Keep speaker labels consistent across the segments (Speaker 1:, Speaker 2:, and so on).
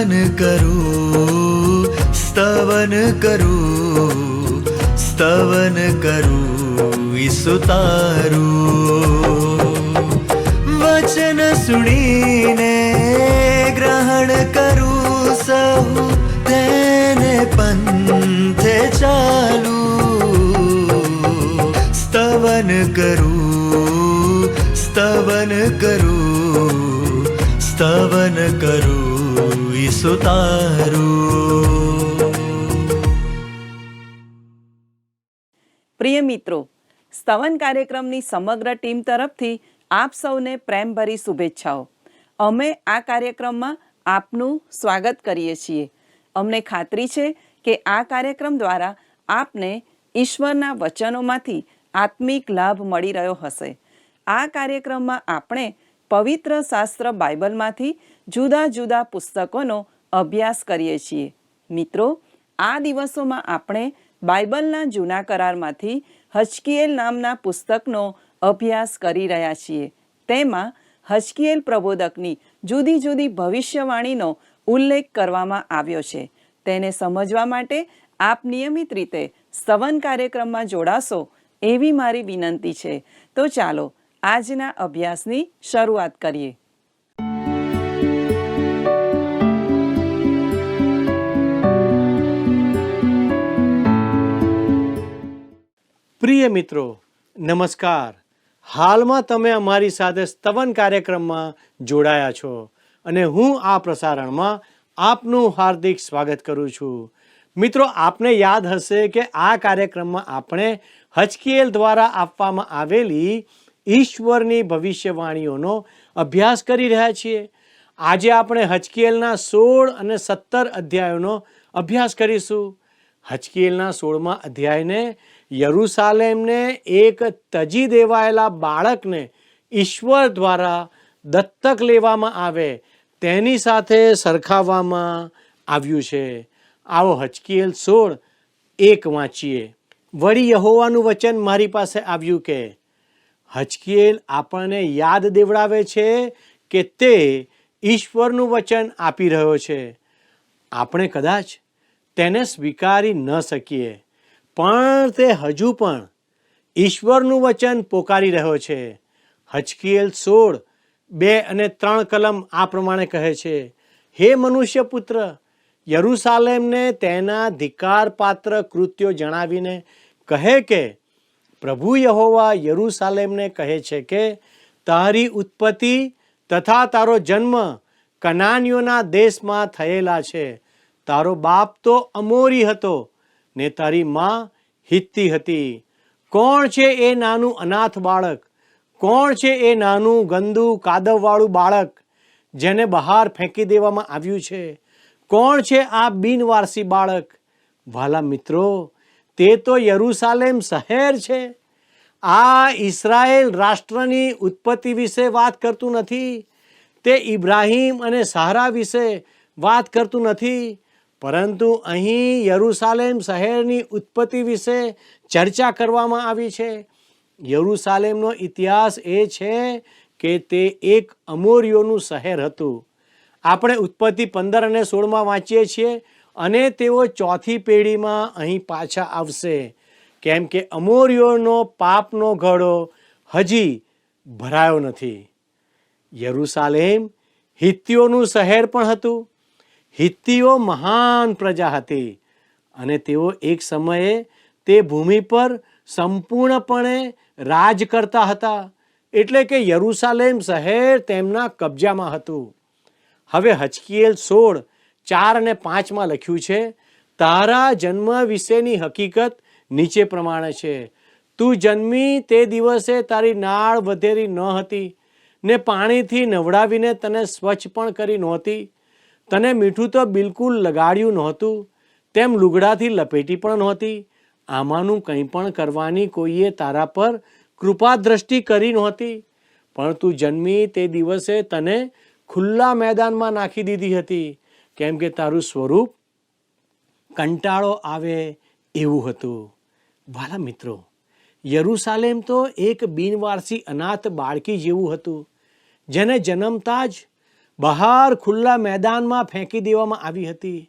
Speaker 1: સ્તવન કરું, સ્તવન કરું, સ્તવન કરું ઈસુ તારું. વચન સુણીને ગ્રહણ કરું સહુ, તેને પંથે ચાલું. સ્તવન કરું, સ્તવન કરું, સ્તવન કરું ઈસુ તારું.
Speaker 2: પ્રિય મિત્રો, સ્તવન કાર્યક્રમની સમગ્ર ટીમ તરફથી આપ સૌને પ્રેમભરી શુભેચ્છાઓ. અમે આ કાર્યક્રમમાં આપનું સ્વાગત કરીએ છીએ. અમને ખાતરી છે કે આ કાર્યક્રમ દ્વારા આપને ઈશ્વરના વચનોમાંથી આત્મિક લાભ મળી રહ્યો હશે. આ કાર્યક્રમમાં આપણે પવિત્ર શાસ્ત્ર બાઇબલમાંથી જુદા જુદા પુસ્તકોનો અભ્યાસ કરીએ છીએ. મિત્રો, આ દિવસોમાં આપણે બાઇબલના જૂના કરારમાંથી હજકીએલ નામના પુસ્તકનો અભ્યાસ કરી રહ્યા છીએ. તેમાં હજકીએલ પ્રબોધકની જુદી જુદી ભવિષ્યવાણીનો ઉલ્લેખ કરવામાં આવ્યો છે. તેને સમજવા માટે આપ નિયમિત રીતે સ્તવન કાર્યક્રમમાં જોડાશો એવી મારી વિનંતી છે. તો ચાલો આજના અભ્યાસની શરૂઆત કરીએ.
Speaker 3: પ્રિય મિત્રો, નમસ્કાર. હાલમાં તમે અમારી સાથે સ્તવન કાર્યક્રમમાં જોડાયા છો અને હું આ પ્રસારણમાં આપનું હાર્દિક સ્વાગત કરું છું. મિત્રો, આપને યાદ હશે કે આ કાર્યક્રમમાં આપણે હજકીએલ દ્વારા આપવામાં આવેલી ઈશ્વરની ભવિષ્યવાણીઓનો અભ્યાસ કરી રહ્યા છીએ. આજે આપણે હજકીએલના 16 અને 17 અધ્યાયોનો અભ્યાસ કરીશું. હજકીએલના 16મા અધ્યાયને યરૂશાલેમને એક તજી દેવાયેલા બાળકને ઈશ્વર દ્વારા દત્તક લેવામાં આવે તેની સાથે સરખાવવામાં આવ્યું છે. આવો હજકીએલ 16:1 વાંચીએ. વળી યહોવાનું વચન મારી પાસે આવ્યું કે હજકીએલ આપણને યાદ દેવડાવે છે કે તે ઈશ્વરનું વચન આપી રહ્યો છે. આપણે કદાચ તેને સ્વીકારી ન શકીએ, પણ તે હજુ પણ ઈશ્વરનું વચન પોકારી રહ્યો છે. હજકીએલ 16:2 અને 3 કલમ આ પ્રમાણે કહે છે, હે મનુષ્ય પુત્ર, યરૂશાલેમને તેના ધિક્કારપાત્ર કૃત્યો જણાવીને કહે કે પ્રભુ યહોવા યરૂશાલેમને કહે છે કે તારી ઉત્પત્તિ તથા તારો જન્મ કનાનીઓના દેશમાં થયેલા છે. તારો બાપ તો અમોરી હતો ને તારી માં હિત્તી હતી. કોણ છે એ નાનું અનાથ બાળક? કોણ છે એ નાનું ગંદુ કાદવવાળું બાળક જેને બહાર ફેંકી દેવામાં આવ્યું છે? કોણ છે આ બિનવારસી બાળક? વાલા મિત્રો, તે તો યરૂશાલેમ શહેર છે. આ ઇસ્રાયેલ રાષ્ટ્રની ઉત્પત્તિ વિશે વાત કરતું નથી. તે ઇબ્રાહીમ અને સારા વિશે વાત કરતું નથી, પરંતુ અહીં યરૂશાલેમ શહેરની ઉત્પત્તિ વિશે ચર્ચા કરવામાં આવી છે. યરૂશાલેમનો ઇતિહાસ એ છે કે તે એક અમોરીઓનું શહેર હતું. આપણે ઉત્પત્તિ 15 અને 16માં વાંચીએ છીએ અને તેઓ ચોથી પેઢીમાં અહીં પાછા આવશે, કેમ કે અમોરીઓનો પાપનો ઘડો હજી ભરાયો નથી. યરૂશાલેમ હિત્તીઓનું શહેર પણ હતું. હિત્તીઓ મહાન પ્રજા હતી અને તેઓ એક સમયે તે ભૂમિ પર સંપૂર્ણપણે રાજ કરતા હતા. એટલે કે યરૂશાલેમ શહેર તેમના કબજામાં હતું. હવે હજકીએલ 16:4 અને 5માં લખ્યું છે, તારા જન્મ વિશેની હકીકત નીચે પ્રમાણે છે. તું જન્મી તે દિવસે તારી નાળ વધેરી ન હતી ને પાણીથી નવડાવીને તને સ્વચ્છ પણ કરી નહોતી. તને મીઠું તો બિલકુલ લગાડ્યું નહોતું, તેમ લુગડાથી લપેટી પણ નહોતી. આમાંનું કંઈ પણ કરવાની કોઈએ તારા પર કૃપા દ્રષ્ટિ કરી નહોતી. પણ તું જન્મી તે દિવસે તને ખુલ્લા મેદાનમાં નાખી દીધી હતી, કેમ કે તારું સ્વરૂપ કંટાળો આવે એવું હતું. વાલા મિત્રો, યરૂશાલેમ તો એક બિનવારસી અનાથ બાળકી જેવું હતું, જેને જન્મતા જ બહાર ખુલ્લા મેદાનમાં ફેંકી દેવામાં આવી હતી.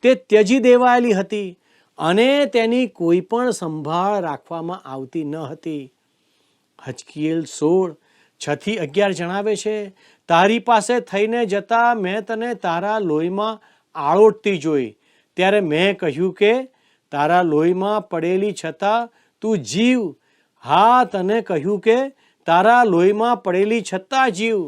Speaker 3: તે ત્યજી દેવાયેલી હતી અને તેની કોઈ પણ સંભાળ રાખવામાં આવતી ન હતી. હજકીએલ 16:6-11 જણાવે છે, તારી પાસે થઈને જતા મેં તને તારા લોહીમાં આળોટતી જોઈ, ત્યારે મેં કહ્યું કે તારા લોહીમાં પડેલી છતાં તું જીવ. હા, તને કહ્યું કે તારા લોહીમાં પડેલી છતાં જીવ.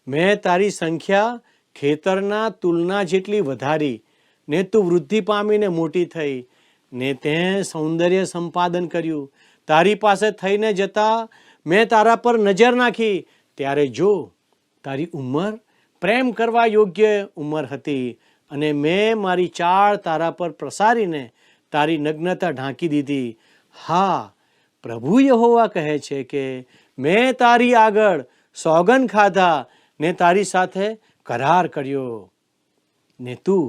Speaker 3: મેં તારી સંખ્યા ખેતરના તુલના જેટલી વધારી ને તું વૃદ્ધિ પામીને મોટી થઈ ને તે સૌંદર્ય સંપાદન કર્યું. તારી પાસે થઈને જતા મેં તારા પર નજર નાખી, ત્યારે જો તારી ઉંમર પ્રેમ કરવા યોગ્ય ઉંમર હતી અને મેં મારી ચાળ તારા પર પ્રસારીને તારી નગ્નતા ઢાંકી દીધી. હા, પ્રભુ યહોવા કહે છે કે મેં તારી આગળ સોગંદ ખાધા ને તારી સાથે કરાર કર્યો ને તું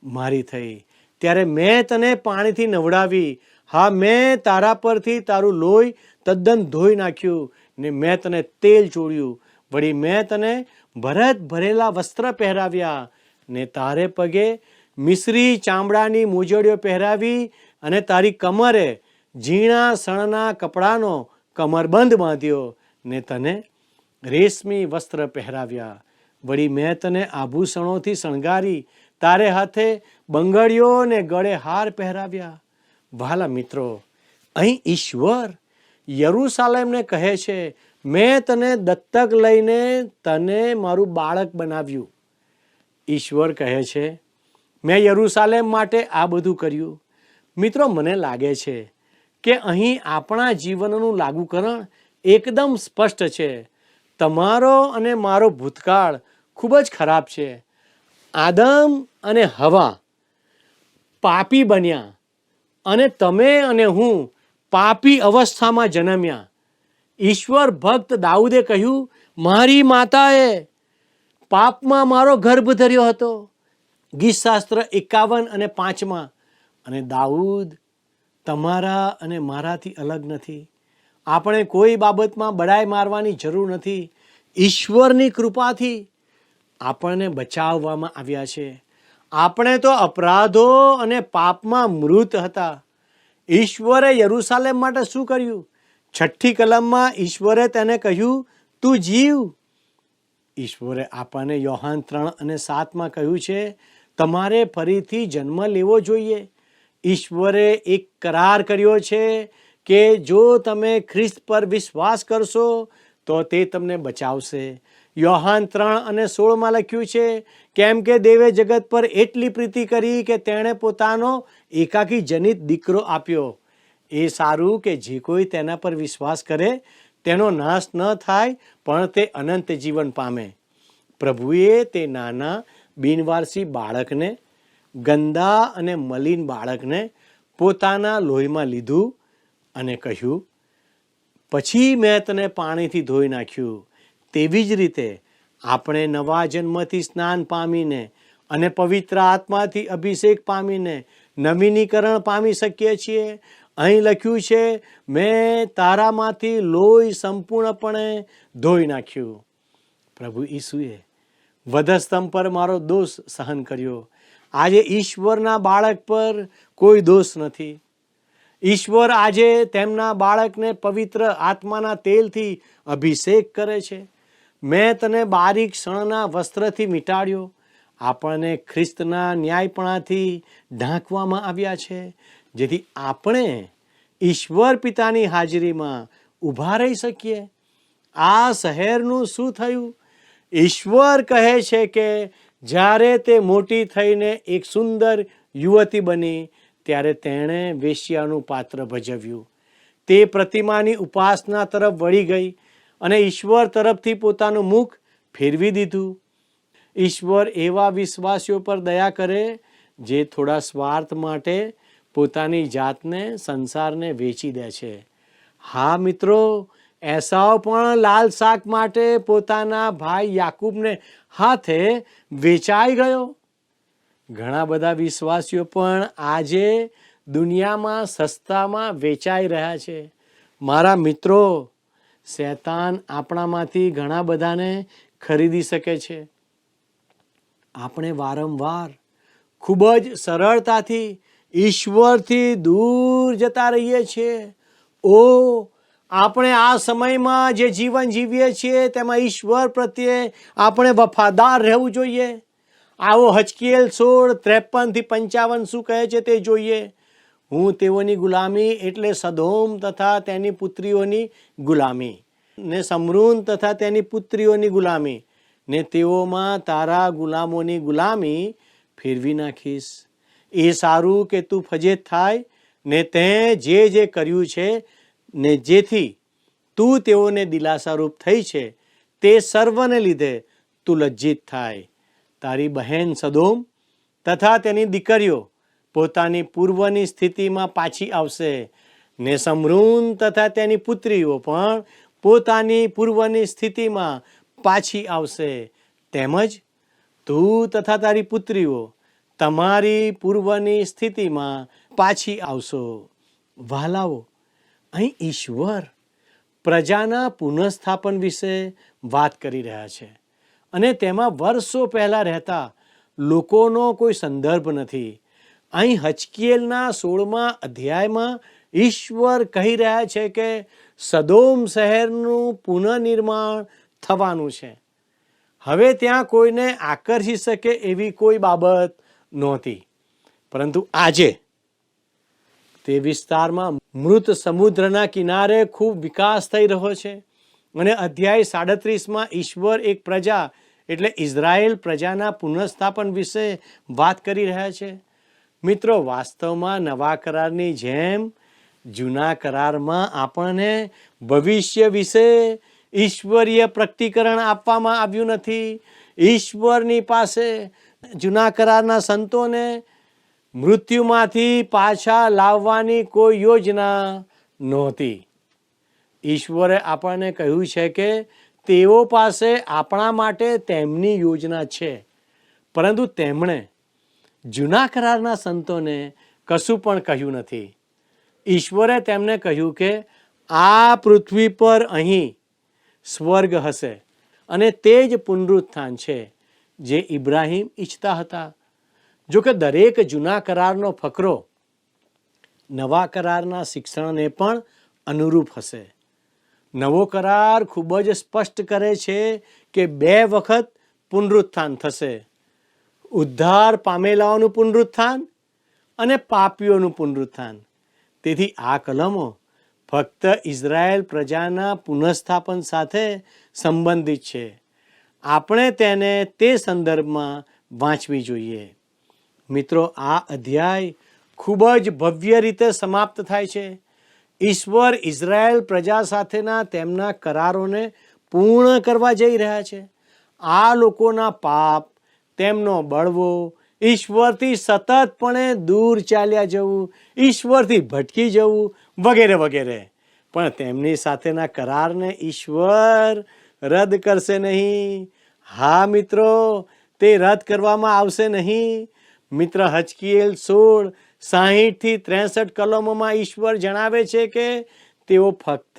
Speaker 3: મારી થઈ. ત્યારે મેં તને પાણીથી નવડાવી. હા, મેં તારા પરથી તારું લોહી તદ્દન ધોઈ નાખ્યું ને મેં તને તેલ ચોળ્યું. વળી મેં તને ભરત ભરેલા વસ્ત્ર પહેરાવ્યા ને તારે પગે મિશ્રી ચામડાની મોજડીઓ પહેરાવી અને તારી કમરે ઝીણા સણના કપડાનો કમરબંધ બાંધ્યો ને તને રેશમી વસ્ત્ર પહેરાવ્યા. વળી મેં તને આભૂષણોથી શણગારી, તારે હાથે બંગડીઓ ને ગળે હાર પહેરાવ્યા. વહાલા મિત્રો, અહીં ઈશ્વર યરૂશાલેમને કહે છે, મેં તને દત્તક લઈને તને મારું બાળક બનાવ્યું. ઈશ્વર કહે છે, મેં યરૂશાલેમ માટે આ બધું કર્યું. મિત્રો, મને લાગે છે કે અહીં આપણા જીવનનું લાગુકરણ એકદમ સ્પષ્ટ છે. તમારો અને મારો ભૂતકાળ ખૂબ જ ખરાબ છે. આદમ અને હવા પાપી બન્યા અને તમે અને હું પાપી અવસ્થામાં જન્મ્યા. ઈશ્વર ભક્ત દાઉદે કહ્યું, મારી માતાએ પાપમાં મારો ગર્ભ ધર્યો હતો. ગીતશાસ્ત્ર 51:5. અને દાઉદ તમારા અને મારાથી અલગ નથી. આપણે કોઈ બાબતમાં બડાઈ મારવાની જરૂર નથી. ઈશ્વરની કૃપાથી આપણને બચાવવામાં આવ્યા છે. આપણે તો અપરાધો અને પાપમાં મૃત હતા. ઈશ્વરે યરૂશાલેમ માટે શું કર્યું? 6ઠ્ઠી કલમમાં ઈશ્વરે તેને કહ્યું, તું જીવ. ઈશ્વરે આપણને યોહાન 3:7 કહ્યું છે, તમારે ફરીથી જન્મ લેવો જોઈએ. ઈશ્વરે એક કરાર કર્યો છે કે જો તમે ખ્રિસ્ત પર વિશ્વાસ કરશો તો તે તમને બચાવશે. યોહાન 3:16 લખ્યું છે, કેમ કે દેવે જગત પર એટલી પ્રીતિ કરી કે તેણે પોતાનો એકાકી જનિત દીકરો આપ્યો. એ સારું કે જે કોઈ તેના પર વિશ્વાસ કરે તેનો નાશ ન થાય પણ તે અનંત જીવન પામે. પ્રભુએ તે નાના બિનવારસી બાળકને, ગંદા અને મલિન બાળકને પોતાના લોહીમાં લીધું અને કહ્યું, પછી મેં તને પાણીથી ધોઈ નાખ્યું. તેવી જ રીતે આપણે નવા જન્મથી સ્નાન પામીને અને પવિત્ર આત્માથી અભિષેક પામીને નવીનીકરણ પામી શકીએ છીએ. અહીં લખ્યું છે, મેં તારામાંથી લોહી સંપૂર્ણપણે ધોઈ નાખ્યું. પ્રભુ ઈસુએ વધસ્તંભ પર મારો દોષ સહન કર્યો. આજે ઈશ્વરના બાળક પર કોઈ દોષ નથી. ઈશ્વર આજે તેમના બાળકને પવિત્ર આત્માના તેલથી અભિષેક કરે છે. મેં તને બારીક શણના વસ્ત્રથી મીટાડ્યો. આપણને ખ્રિસ્તના ન્યાયપણાથી ઢાંકવામાં આવ્યા છે, જેથી આપણે ઈશ્વર પિતાની હાજરીમાં ઊભા રહી શકીએ. આ શહેરનું શું થયું? ઈશ્વર કહે છે કે જ્યારે તે મોટી થઈને એક સુંદર યુવતી બની ત્યારે તેણે વેશ્યાનું પાત્ર ભજવ્યું. તે પ્રતિમાની ઉપાસના તરફ વળી ગઈ અને ઈશ્વર તરફથી પોતાનું મુખ ફેરવી દીધું. ઈશ્વર એવા વિશ્વાસીઓ પર દયા કરે જે થોડા સ્વાર્થ માટે પોતાની જાતને સંસારને વેચી દે છે. હા મિત્રો, એસાવ પણ લાલ શાક માટે પોતાના ભાઈ યાકૂબને હાથે વેચાઈ ગયો. ઘણા બધા વિશ્વાસીઓ પણ આજે દુનિયામાં સસ્તામાં વેચાઈ રહ્યા છે. મારા મિત્રો, શૈતાન આપણામાંથી ઘણા બધાને ખરીદી શકે છે. આપણે વારંવાર ખૂબ જ સરળતાથી ઈશ્વરથી દૂર જતા રહીએ છીએ. આપણે આ સમયમાં જે જીવન જીવીએ છીએ તેમાં ઈશ્વર પ્રત્યે આપણે વફાદાર રહેવું જોઈએ. આવો હજકીએલ 16:53-55 શું કહે છે તે જોઈએ. હું તેઓની ગુલામી એટલે સદોમ તથા તેની પુત્રીઓની ગુલામી ને સમરૂન તથા તેની પુત્રીઓની ગુલામી ને તેઓમાં તારા ગુલામોની ગુલામી ફેરવી નાખીશ. એ સારું કે તું ફજેત થાય ને તે જે કર્યું છે ને જેથી તું તેઓને દિલાસારૂપ થઈ છે તે સર્વને લીધે તું લજ્જિત થાય. તારી બહેન સદોમ તથા તેની દીકરીઓ પોતાની પૂર્વની સ્થિતિમાં પાછી આવશે ને સમરૂન તથા તેની પુત્રીઓ પણ પોતાની પૂર્વની સ્થિતિમાં પાછી આવશે. તેમજ તું તથા તારી પુત્રીઓ તમારી પૂર્વની સ્થિતિમાં પાછી આવશો. વહાલાઓ, અહીં ઈશ્વર પ્રજાના પુનઃસ્થાપન વિશે વાત કરી રહ્યા છે અને તેમાં વર્ષો પહેલા રહેતા લોકોનો કોઈ સંદર્ભ નથી. અહીં હજકીએલના 16મા અધ્યાયમાં ઈશ્વર કહી રહ્યા છે કે સદોમ શહેરનું પુનઃનિર્માણ થવાનું છે. હવે ત્યાં કોઈને આકર્ષી શકે એવી કોઈ બાબત નહોતી, પરંતુ આજે તે વિસ્તારમાં મૃત સમુદ્રના કિનારે ખૂબ વિકાસ થઈ રહ્યો છે. અને અધ્યાય 37માં ઈશ્વર એક પ્રજા એટલે ઇઝરાયેલ પ્રજાના પુનઃસ્થાપન વિશે વાત કરી રહ્યા છે. મિત્રો, વાસ્તવમાં નવા કરારની જેમ જૂના કરારમાં આપણને ભવિષ્ય વિશે ઈશ્વરીય પ્રકટીકરણ આપવામાં આવ્યું નથી. ઈશ્વરની પાસે જૂના કરારના સંતોને મૃત્યુમાંથી પાછા લાવવાની કોઈ યોજના નહોતી. ઈશ્વરે આપણને કહ્યું છે કે તેઓ પાસે આપણા માટે તેમની યોજના છે, પરંતુ તેમણે જૂના કરારના સંતોને કશું પણ કહ્યું નથી. ઈશ્વરે તેમને કહ્યું કે આ પૃથ્વી પર અહીં સ્વર્ગ હશે અને તે જ પુનરુત્થાન છે જે ઇબ્રાહિમ ઈચ્છતા હતા. જો કે દરેક જૂના કરારનો ફકરો નવા કરારના શિક્ષણને પણ અનુરૂપ હશે. નવો કરાર ખૂબ જ સ્પષ્ટ કરે છે કે 2 વખત પુનરુત્થાન થશે: ઉદ્ધાર પામેલાઓનું પુનરુત્થાન અને પાપીઓનું પુનરુત્થાન. તેથી આ કલમો ફક્ત ઇઝરાયેલ પ્રજાના પુનઃસ્થાપન સાથે સંબંધિત છે. આપણે તેને તે સંદર્ભમાં વાંચવી જોઈએ. મિત્રો, આ અધ્યાય ખૂબ જ ભવ્ય રીતે સમાપ્ત થાય છે. ઈશ્વર ઇઝરાયેલ પ્રજા સાથેના તેમના કરારોને પૂર્ણ કરવા જઈ રહ્યા છે. આ લોકોના પાપ, તેમનો બળવો, ઈશ્વરથી સતતપણે દૂર ચાલ્યા જવું, ઈશ્વરથી ભટકી જવું વગેરે વગેરે. પણ તેમની સાથેના કરારને ઈશ્વર રદ કરશે નહીં. હા મિત્રો, તે રદ કરવામાં આવશે નહીં. મિત્ર, હજકીએલ 16:60-63 કલમોમાં ઈશ્વર જણાવે છે કે તેઓ ફક્ત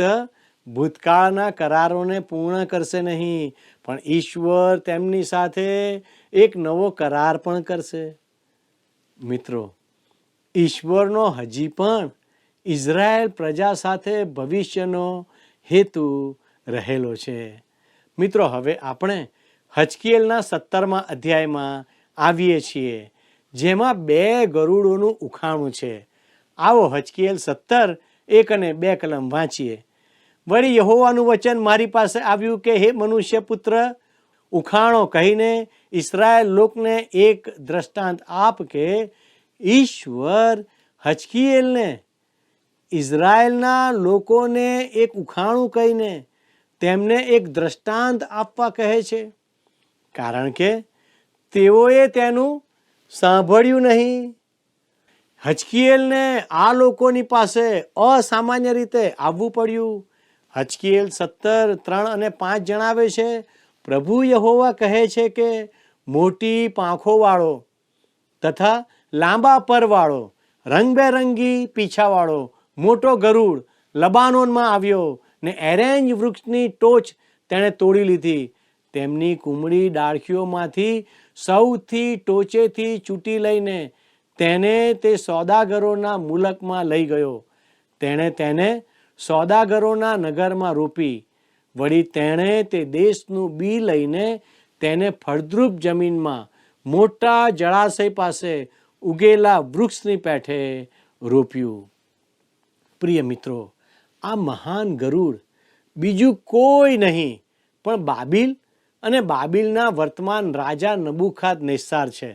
Speaker 3: ભૂતકાળના કરારોને પૂર્ણ કરશે નહીં, પણ ઈશ્વર તેમની સાથે એક નવો કરાર પણ કરશે. મિત્રો, ઈશ્વરનો હજી પણ ઇઝરાયેલ પ્રજા સાથે ભવિષ્યનો હેતુ રહેલો છે. મિત્રો, હવે આપણે હજકીએલના 17મા અધ્યાયમાં આવીએ છીએ, જેમાં 2 ગરુડોનું ઉખાણું છે. આવો હજકીએલ 17:1 અને 2 કલમ વાંચીએ. વળી યહોવાનું વચન મારી પાસે આવ્યું કે હે મનુષ્ય પુત્ર, ઉખાણો કહીને ઇસ્રાયેલ લોકને એક દ્રષ્ટાંત આપ કે ઈશ્વર હજકીએલને ઇઝરાયેલના લોકોને એક ઉખાણું કહીને તેમને એક દ્રષ્ટાંત આપવા કહે છે, કારણ કે તેઓએ તેનું સાંભળ્યું નહીં. હજકીએલને આ લોકોની પાસે અસામાન્ય રીતે આવવું પડ્યું. હજકીએલ 17:3 અને 5 જણાવે છે, પ્રભુ યહોવા કહે છે કે મોટી પાંખોવાળો તથા લાંબા પરવાળો, રંગબેરંગી પીછાવાળો મોટો ગરુડ લબાનોનમાં આવ્યો ને એરેન્જ વૃક્ષની ટોચ તેણે તોડી લીધી. તેમની કુમળી ડાળખીઓમાંથી સૌથી ટોચેથી ચૂંટી લઈને તેને તે સોદાગરોના મુલકમાં લઈ ગયો. તેણે તેને સોદાગરોના નગરમાં રોપી. વળી તેણે તે દેશનું બી લઈને તેને ફળદ્રુપ જમીનમાં મોટા જળાશય પાસે ઉગેલા વૃક્ષની પેઠે રોપ્યું. પ્રિય મિત્રો, આ મહાન ગરુડ બીજું કોઈ નહીં પણ બાબિલ અને બાબિલના વર્તમાન રાજા નબુખાદનેસ્સાર છે.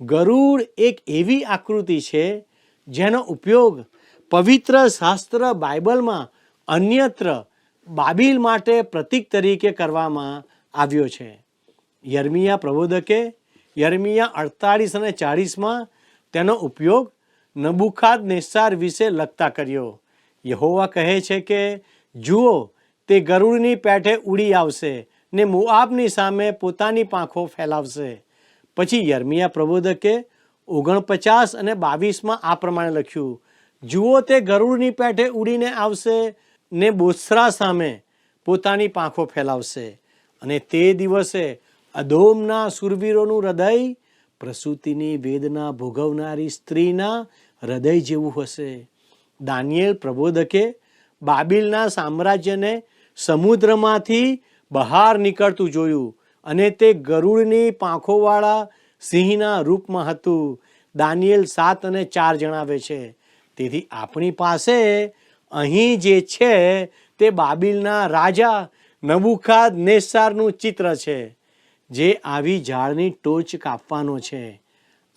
Speaker 3: ગરુડ એક એવી આકૃતિ છે જેનો ઉપયોગ પવિત્ર શાસ્ત્ર બાઇબલમાં અન્યત્ર બાબિલ માટે પ્રતીક તરીકે કરવામાં આવ્યો છે. યર્મિયા પ્રબોધકે યર્મિયા 48 અને 40 તેનો ઉપયોગ નબુખાદનેસ્સાર વિશે લખતા કર્યો. યહોવા કહે છે કે જુઓ, તે ગરુડની પેઠે ઉડી આવશે ને મોઆબની સામે પોતાની પાંખો ફેલાવશે. પછી યર્મિયા પ્રબોધકે 49 અને 22 આ પ્રમાણે લખ્યું, જુઓ, તે ગરુડની પેઠે ઉડીને આવશે ને બોત્સરા સામે પોતાની પાંખો ફેલાવશે. અને તે દિવસે અદોમના શૂરવીરોનું હૃદય પ્રસૂતિની વેદના ભોગવનારી સ્ત્રીના હૃદય જેવું હશે. દાનિયેલ પ્રબોધકે બાબિલના સામ્રાજ્યને સમુદ્રમાંથી બહાર નીકળતું જોયું અને તે ગરુડની પાંખોવાળા સિંહના રૂપમાં હતું. દાનિયેલ 7 અને 4 જણાવે છે. તેથી આપણી પાસે અહીં જે છે તે બાબિલના રાજા નબુખાદનેસ્સારનું ચિત્ર છે, જે આવી ઝાડની ટોચ કાપવાનો છે.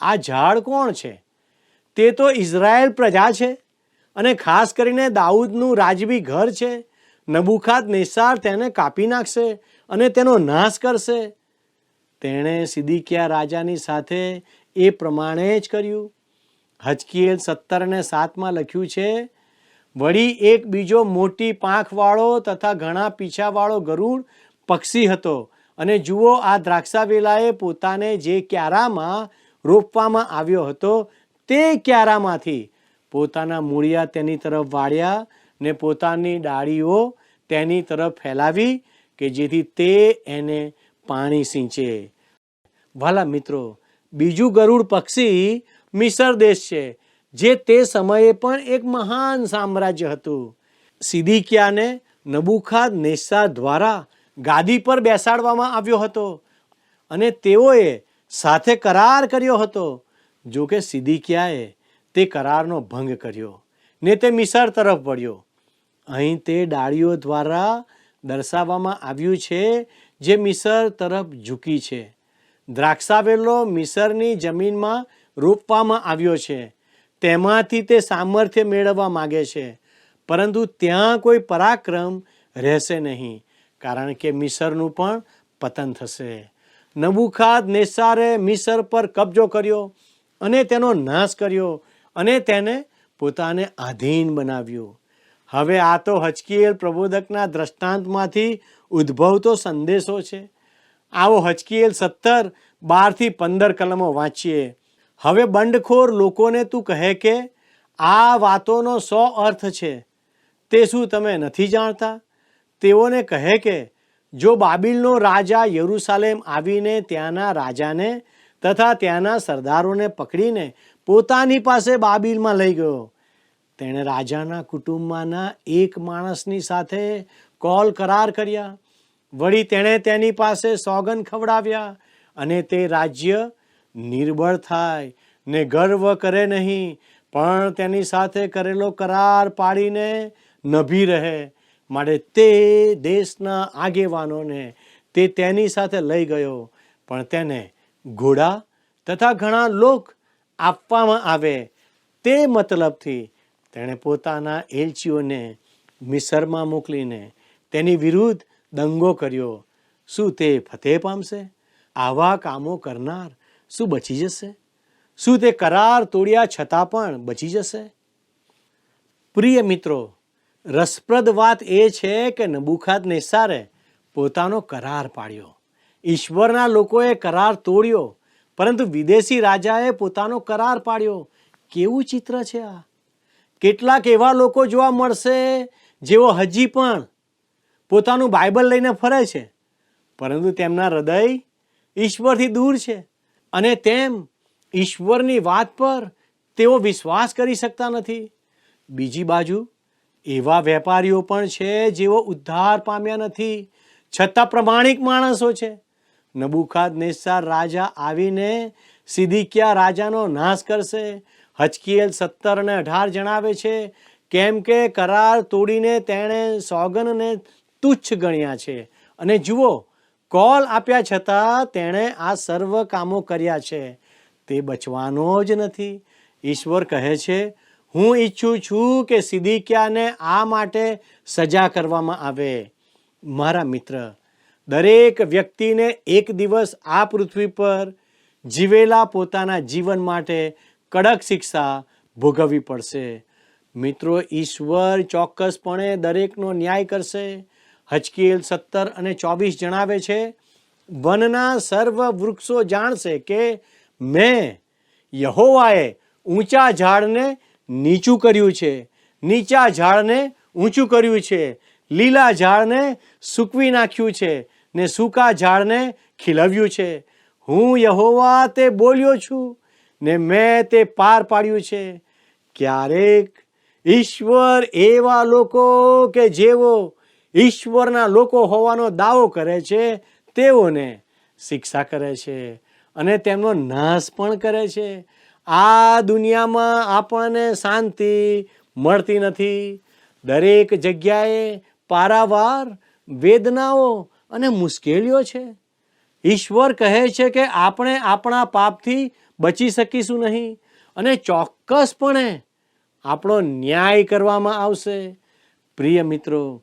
Speaker 3: આ ઝાડ કોણ છે? તે તો ઇઝરાયેલ પ્રજા છે અને ખાસ કરીને દાઉદનું રાજવી ઘર છે. નબુખાદનેસ્સાર તેને કાપી નાખશે અને તેનો નાશ કરશે. તેણે સિદકિયા રાજાની સાથે એ પ્રમાણે જ કર્યું. હજકીએલ 17 અને 7 લખ્યું છે, વળી એક બીજો મોટી પાંખવાળો તથા ઘણા પીછાવાળો ગરુડ પક્ષી હતો. અને જુઓ, આ દ્રાક્ષાવેલાએ પોતાને જે ક્યારામાં રોપવામાં આવ્યો હતો તે ક્યારામાંથી પોતાના મૂળિયા તેની તરફ વાળ્યા ને પોતાની ડાળીઓ તેની તરફ ફેલાવી કે જેથી તે એને પાણી સિંચે. વાલા મિત્રો, બીજું ગરુડ પક્ષી મિસર દેશ છે, જે તે સમયે પણ એક મહાન સામ્રાજ્ય હતું. સિદકિયાને નબુખાદનેસ્સાર દ્વારા ગાદી પર બેસાડવામાં આવ્યો હતો અને તેઓએ સાથે કરાર કર્યો હતો. જો કે સિદકિયાએ તે કરારનો ભંગ કર્યો ને તે મિસર તરફ વળ્યો. અહીં તે ડાળીઓ દ્વારા દર્શાવવામાં આવ્યું છે જે મિસર તરફ ઝૂકી છે. દ્રાક્ષાવેલો મિસરની જમીનમાં રોપવામાં આવ્યો છે. તેમાંથી તે સામર્થ્ય મેળવવા માગે છે, પરંતુ ત્યાં કોઈ પરાક્રમ રહેશે નહીં, કારણ કે મિસરનું પણ પતન થશે. નબુખાદનેસ્સારે મિસર પર કબજો કર્યો અને તેનો નાશ કર્યો અને તેને પોતાને આધીન બનાવ્યું. હવે આ તો હજકીએલ પ્રબોધકના દ્રષ્ટાંતમાંથી ઉદ્ભવતો સંદેશો છે. આવો હજકીએલ 17, 12-15 કલમો વાંચીએ. હવે બંડખોર લોકોને તું કહે કે આ વાતોનો 100 અર્થ છે, તે શું તમે નથી જાણતા? તેઓને કહે કે જો બાબિલનો રાજા યરૂશાલેમ આવીને ત્યાંના રાજાને તથા ત્યાંના સરદારોને પકડીને પોતાની પાસે બાબિલમાં લઈ ગયો, તેણે રાજાના કુટુંબમાંના એક માણસની સાથે કોલ કરાર કર્યા. વળી તેણે તેની પાસે સોગન ખવડાવ્યા અને તે રાજ્ય નિર્બળ થાય ને ગર્વ કરે નહીં, પણ તેની સાથે કરેલો કરાર પાડીને નભી રહે. માટે તે દેશના આગેવાનોને તે તેની સાથે લઈ ગયો, પણ તેને ઘોડા તથા ઘણા લોક આપવામાં આવે. તે મતલબથી તેણે પોતાના એલચીઓને મિસરમાં મોકલીને તેની વિરુદ્ધ દંગો કર્યો. શું તે ફતેહ પામશે? આવા કામો કરનાર શું બચી જશે? શું તે કરાર તોડ્યા છતાં પણ બચી જશે? પ્રિય મિત્રો, રસપ્રદ વાત એ છે કે નબુખાદનેસ્સારે પોતાનો કરાર પાડ્યો. ઈશ્વરના લોકોએ કરાર તોડ્યો, પરંતુ વિદેશી રાજાએ પોતાનો કરાર પાડ્યો. કેવું ચિત્ર છે આ! કેટલાક એવા લોકો જોવા મળશે જેઓ હજી પણ પોતાનું બાઇબલ લઈને ફરે છે, પરંતુ તેમના હૃદય ઈશ્વરથી દૂર છે અને તેમ ઈશ્વરની વાત પર તેઓ વિશ્વાસ કરી શકતા નથી. બીજી બાજુ એવા વેપારીઓ પણ છે જેઓ ઉદ્ધાર પામ્યા નથી છતાં પ્રમાણિક માણસો છે. નબુખાદનેસ્સાર રાજા આવીને સિદિકિયા રાજાનો નાશ કરશે. હજકીએલ 17 અને 18 જણાવે છે, કેમ કે કરાર તોડીને તેણે સોગંદને તુચ્છ ગણ્યા છે અને જુઓ, કોલ આપ્યા છતાં તેણે આ સર્વ કામો કર્યા છે. તે બચવાનો જ નથી. ઈશ્વર કહે છે, હું ઈચ્છું છું કે સિદિકિયાને આ માટે સજા કરવામાં આવે. મારા મિત્ર, દરેક વ્યક્તિને એક દિવસ આ પૃથ્વી પર જીવેલા પોતાના જીવન માટે કડક શિક્ષા ભોગવવી પડશે. મિત્રો, ઈશ્વર ચોક્કસપણે દરેકનો ન્યાય કરશે. હજકીએલ 17 અને 24 જણાવે છે, વનના સર્વ વૃક્ષો જાણશે કે મેં યહોવાએ ઊંચા ઝાડને નીચું કર્યું છે, નીચા ઝાડને ઊંચું કર્યું છે, લીલા ઝાડને સૂકવી નાખ્યું છે ને સૂકા ઝાડને ખીલવ્યું છે. હું યહોવા તે બોલ્યો છું ને મેં તે પાર પાડ્યું છે. ક્યારેક ઈશ્વર એવા લોકો કે જેઓ ઈશ્વરના લોકો હોવાનો દાવો કરે છે તેઓને શિક્ષા કરે છે અને તેમનો નાશ પણ કરે છે. આ દુનિયામાં આપણને શાંતિ મળતી નથી. દરેક જગ્યાએ પારાવાર વેદનાઓ અને મુશ્કેલીઓ છે. ઈશ્વર કહે છે કે આપણે આપણા પાપથી બચી શકીશું નહીં અને ચોક્કસપણે આપણો ન્યાય કરવામાં આવશે. પ્રિય મિત્રો,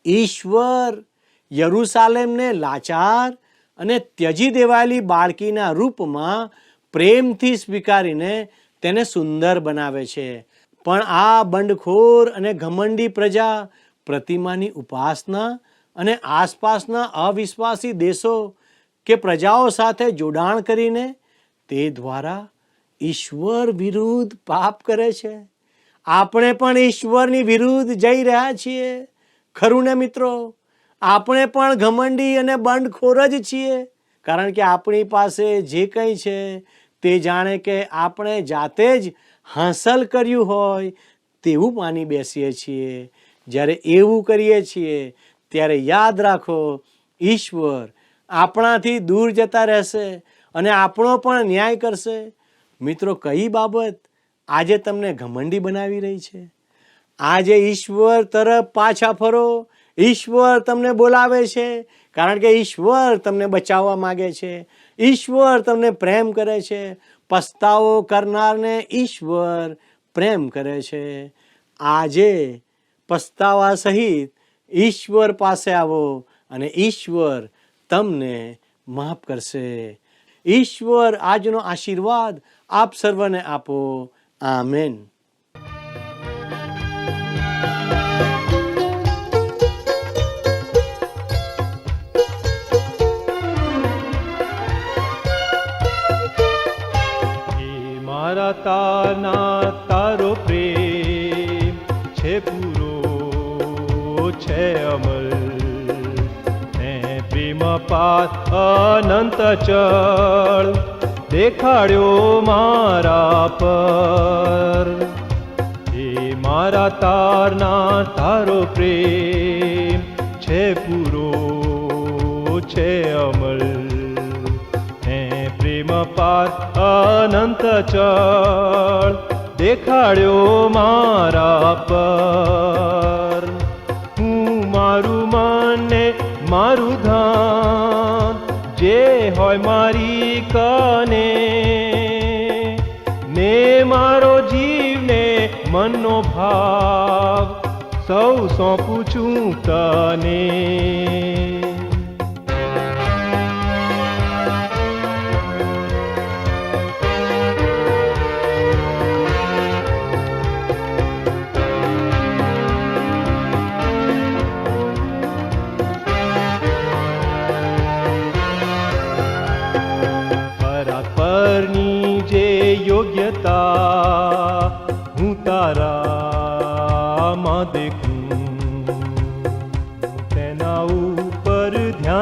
Speaker 3: ઈશ્વર યરૂશાલેમને લાચાર અને ત્યજી દેવાયેલી બાળકીના રૂપમાં પ્રેમથી સ્વીકારીને તેને સુંદર બનાવે છે. પણ આ બંડખોર અને ઘમંડી પ્રજા પ્રતિમાની ઉપાસના અને આસપાસના અવિશ્વાસી દેશો કે પ્રજાઓ સાથે જોડાણ કરીને તે દ્વારા ઈશ્વર વિરુદ્ધ પાપ કરે છે. આપણે પણ ઈશ્વરની વિરુદ્ધ જઈ રહ્યા છીએ. ખરું ને મિત્રો? આપણે પણ ઘમંડી અને બંડખોર જ છીએ, કારણ કે આપણી પાસે જે કંઈ છે તે જાણે કે આપણે જાતે જ હાંસલ કર્યું હોય તેવું માની બેસીએ છીએ. જ્યારે એવું કરીએ છીએ ત્યારે યાદ રાખો, ઈશ્વર આપણાથી દૂર જતા રહેશે અને આપણો પણ ન્યાય કરશે. મિત્રો, કઈ બાબત આજે તમને ઘમંડી બનાવી રહી છે? આજે ઈશ્વર તરફ પાછા ફરો. ઈશ્વર તમને બોલાવે છે, કારણ કે ઈશ્વર તમને બચાવવા માગે છે. ઈશ્વર તમને પ્રેમ કરે છે. પસ્તાવો કરનારને ઈશ્વર પ્રેમ કરે છે. આજે પસ્તાવા સહિત ઈશ્વર પાસે આવો અને ઈશ્વર તમને માફ કરશે. ઈશ્વર આજનો આશીર્વાદ આપ સર્વને આપો. આમેન.
Speaker 4: મારા તારના તારો પ્રેમ છે પૂરો છે અમલ, ને પ્રેમ પાથ અનંત ચળ દેખાડ્યો મારા પર. એ મારા તારના તારો પ્રેમ છે પૂરો છે અમલ, પ્રેમ પાર અનંત ચળ દેખાડ્યો મારા પર. હું મારું મન ને મારું ધન જે હોય મારી કને, ને મારો જીવને મનનો ભાવ સૌ સોંપું છું તને. યોગ્યતા હું તારામાં દેખું, તેના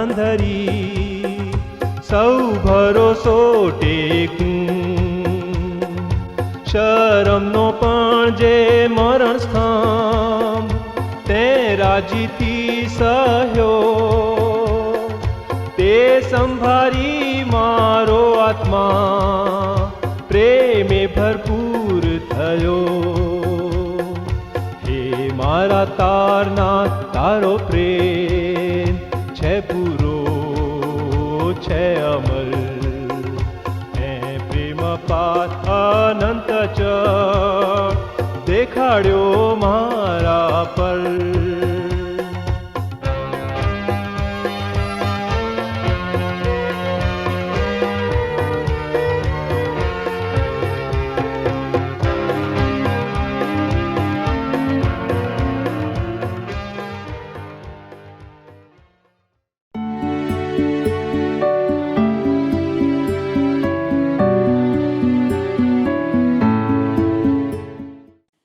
Speaker 4: ધ્યાન ધરી સૌ ભરોસો ટેકું શરમનો પણ જે મરણ સ્થાન તે રાજીથી સહ્યો તે સંભારી મારો આત્મા પ્રેમે ભરપૂર થયો હે મારા તારના તારો પ્રેમ છે પૂરો છે અમર હે પ્રેમ પાર અનંત ચ દેખાડ્યો મારા પર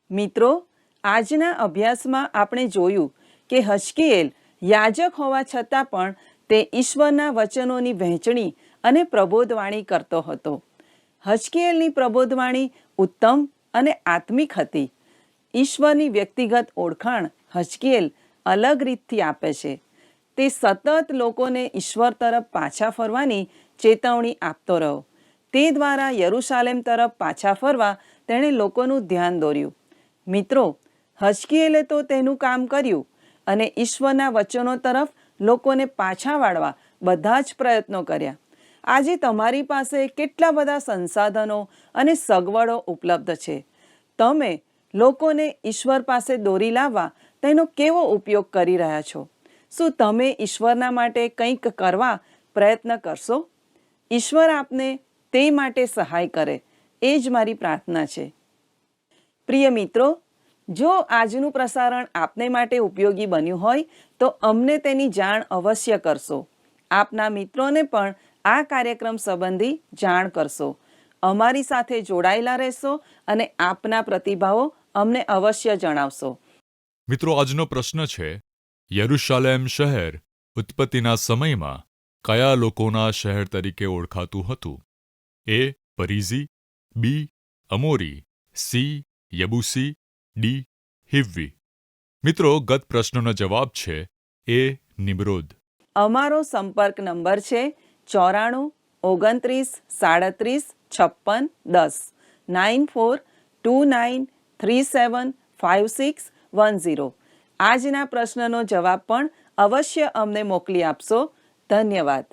Speaker 2: મિત્રો, આજના અભ્યાસમાં આપણે જોયું કે હજકીએલ યાજક હોવા છતાં પણ તે ઈશ્વરના વચનોની વહેંચણી અને પ્રબોધવાણી કરતો હતો. હજકીએલની પ્રબોધવાણી ઉત્તમ અને આત્મિક હતી. ઈશ્વરની વ્યક્તિગત ઓળખાણ હજકીએલ અલગ રીતથી આપે છે. તે સતત લોકોને ઈશ્વર તરફ પાછા ફરવાની ચેતવણી આપતો રહ્યો. તે દ્વારા યરૂશાલેમ તરફ પાછા ફરવા તેણે લોકોનું ધ્યાન દોર્યું. મિત્રો, હજકીએલે તો તેનું કામ કર્યું અને ઈશ્વરના વચનો તરફ લોકોને પાછા વાળવા બધા જ પ્રયત્નો કર્યા. આજે તમારી પાસે કેટલા બધા સંસાધનો અને સગવડો ઉપલબ્ધ છે. તમે લોકોને ઈશ્વર પાસે દોરી લાવવા તેનો કેવો ઉપયોગ કરી રહ્યા છો? શું તમે ઈશ્વરના માટે કંઈક કરવા પ્રયત્ન કરશો? ઈશ્વર આપને તે માટે સહાય કરે, એ જ મારી પ્રાર્થના છે. પ્રિય મિત્રો, જો આજનું પ્રસારણ આપને માટે ઉપયોગી બન્યું હોય તો અમને તેની જાણ અવશ્ય કરશો. આપના મિત્રોને પણ આ કાર્યક્રમ સંબંધી જાણ કરશો. અમારી સાથે જોડાયેલા રહેશો અને આપના પ્રતિભાવો અમને અવશ્ય જણાવશો.
Speaker 5: મિત્રો, આજનો પ્રશ્ન છે, યરૂશાલેમ શહેર ઉત્પત્તિના સમયમાં કયા લોકોના શહેર તરીકે ઓળખાતું હતું? એ. પરીઝી, બી. અમોરી, સી. યબુસી, ડી. હિવ્વી. મિત્રો, ગત પ્રશ્નનો જવાબ છે એ. નિમ્રોદ.
Speaker 2: અમારો સંપર્ક નંબર છે 94 29 37 56 10 9429375610. આજના પ્રશ્નનો જવાબ પણ અવશ્ય અમને મોકલી આપશો. ધન્યવાદ.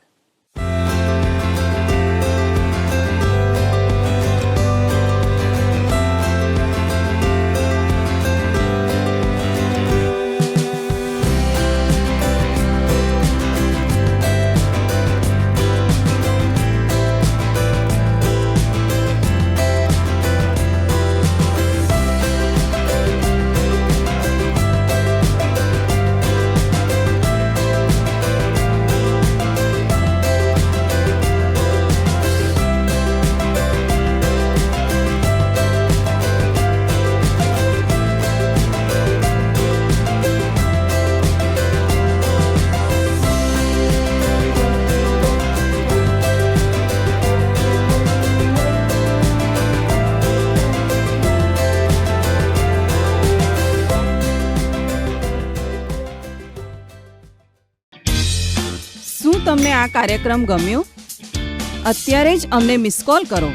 Speaker 2: શું તમને આ કાર્યક્રમ ગમ્યો? અત્યારે જ અમને મિસ કોલ કરો